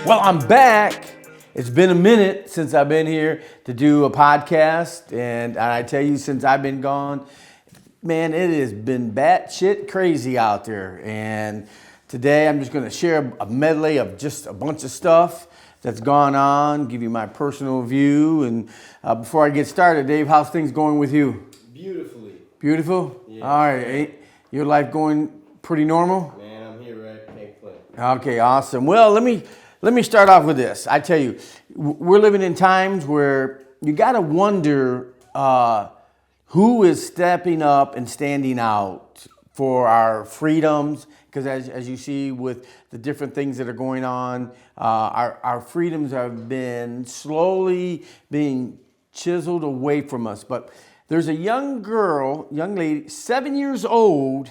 Well, I'm back. It's been a minute since I've been here to do a podcast, and I tell you, since I've been gone, man, it has been batshit crazy out there. And today I'm just going to share a medley of just a bunch of stuff that's gone on, give you my personal view. And before I get started, Dave, how's things going with you? Beautifully. Beautiful? Yeah. All right. Your life going pretty normal? Man, I'm here, right? Can't play. Okay, awesome. Well, let me start off with this. I tell you, we're living in times where you got to wonder who is stepping up and standing out for our freedoms. Because as you see with the different things that are going on, our freedoms have been slowly being chiseled away from us. But there's a young lady, 7 years old,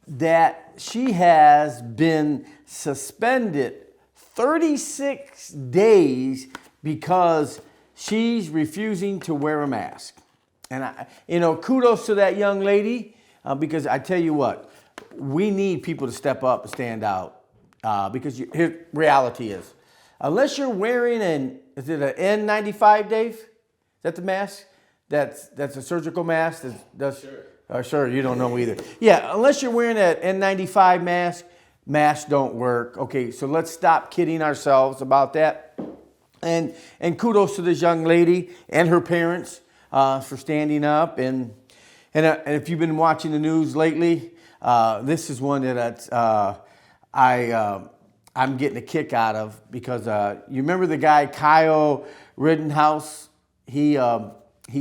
that she has been suspended 36 days because she's refusing to wear a mask. And kudos to that young lady, because I tell you what, we need people to step up and stand out. Because here, reality is, unless you're wearing is it an N95, Dave? Is that the mask? That's a surgical mask. Sure. Sure, you don't know either. Yeah, unless you're wearing that N95 mask, masks don't work. Okay, so let's stop kidding ourselves about that. And kudos to this young lady and her parents for standing up. And if you've been watching the news lately, this is one that I'm getting a kick out of because you remember the guy Kyle Rittenhouse? He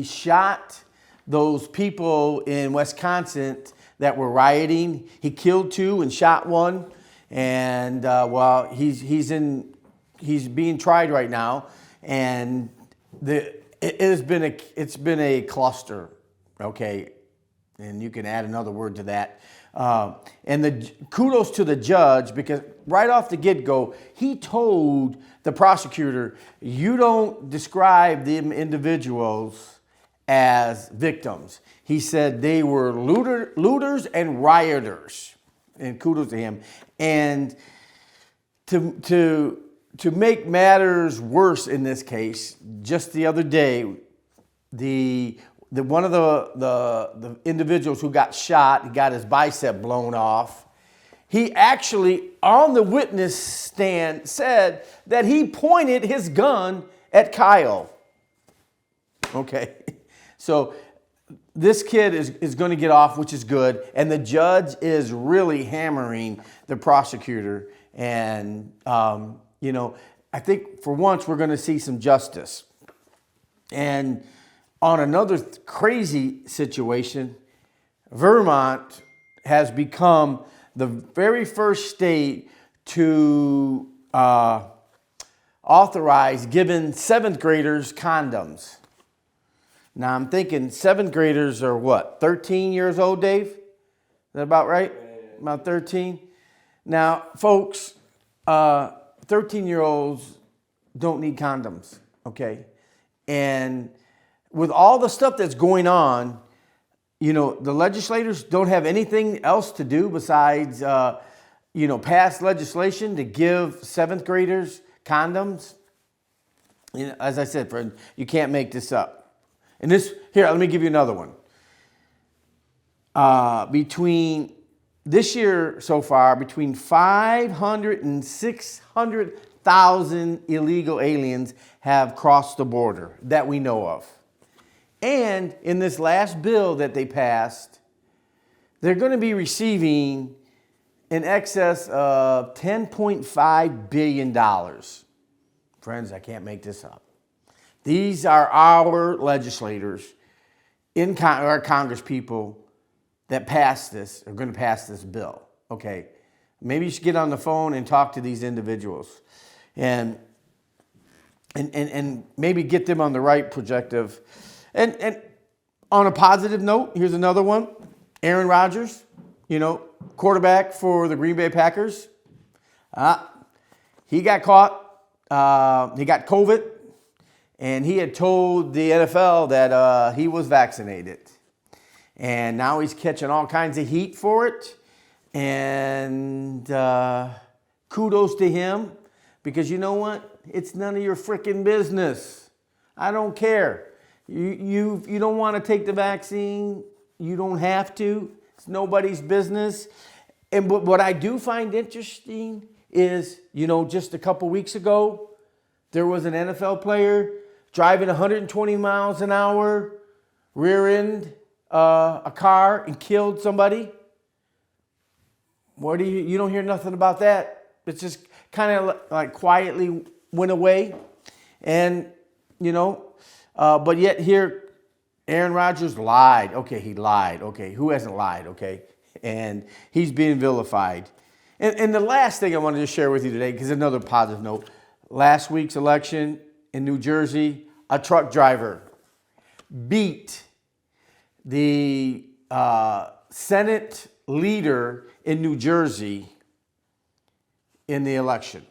shot those people in Wisconsin that were rioting. He killed 2 and shot 1. And he's being tried right now. And it's been a cluster, okay? And you can add another word to that. And the kudos to the judge, because right off the get-go, he told the prosecutor, you don't describe them individuals as victims. He said they were looters and rioters. And kudos to him. And to make matters worse in this case, just the other day, one of the individuals who got shot, he got his bicep blown off. He actually, on the witness stand, said that he pointed his gun at Kyle. Okay, so this kid is going to get off, which is good, and the judge is really hammering the prosecutor. And I think for once we're going to see some justice. And on another crazy situation, Vermont has become the very first state to authorize giving 7th graders condoms. Now I'm thinking 7th graders are what, 13 years old, Dave? Is that about right? About 13? Now, folks, 13-year-olds don't need condoms, okay? And with all the stuff that's going on, the legislators don't have anything else to do besides, pass legislation to give 7th graders condoms. As I said, friend, you can't make this up. And let me give you another one. Between this year so far, between 500 and 600,000 illegal aliens have crossed the border that we know of. And in this last bill that they passed, they're going to be receiving in excess of $10.5 billion. Friends, I can't make this up. These are our legislators, our Congress people that passed this, are going to pass this bill. Okay, maybe you should get on the phone and talk to these individuals, and maybe get them on the right projective. And on a positive note, here's another one. Aaron Rodgers, quarterback for the Green Bay Packers. He got caught. He got COVID. And he had told the NFL that he was vaccinated. And now he's catching all kinds of heat for it. And kudos to him, because you know what? It's none of your freaking business. I don't care. You don't want to take the vaccine. You don't have to. It's nobody's business. And what I do find interesting is, just a couple weeks ago, there was an NFL player driving 120 miles an hour, rear-end a car and killed somebody. You don't hear nothing about that. It's just kind of like quietly went away. And, but yet here, Aaron Rodgers lied. Okay, he lied. Okay, who hasn't lied? Okay, and he's being vilified. And the last thing I wanted to share with you today, because another positive note, last week's election in New Jersey, a truck driver beat the Senate leader in New Jersey in the election.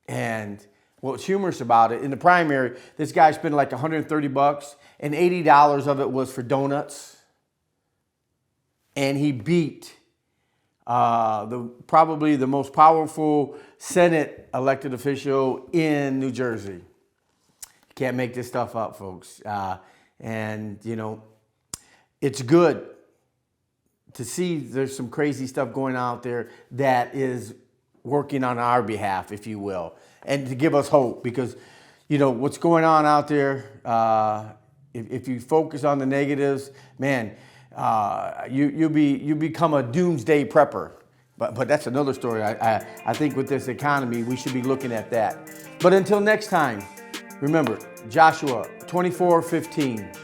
And what's humorous about it, in the primary, this guy spent like $130 and $80 of it was for donuts. And he beat probably the most powerful Senate elected official in New Jersey. You can't make this stuff up, folks. It's good to see there's some crazy stuff going out there that is working on our behalf, if you will, and to give us hope, because what's going on out there, if you focus on the negatives, man, you become a doomsday prepper. But that's another story. I think with this economy, we should be looking at that. But until next time, remember Joshua 24:15.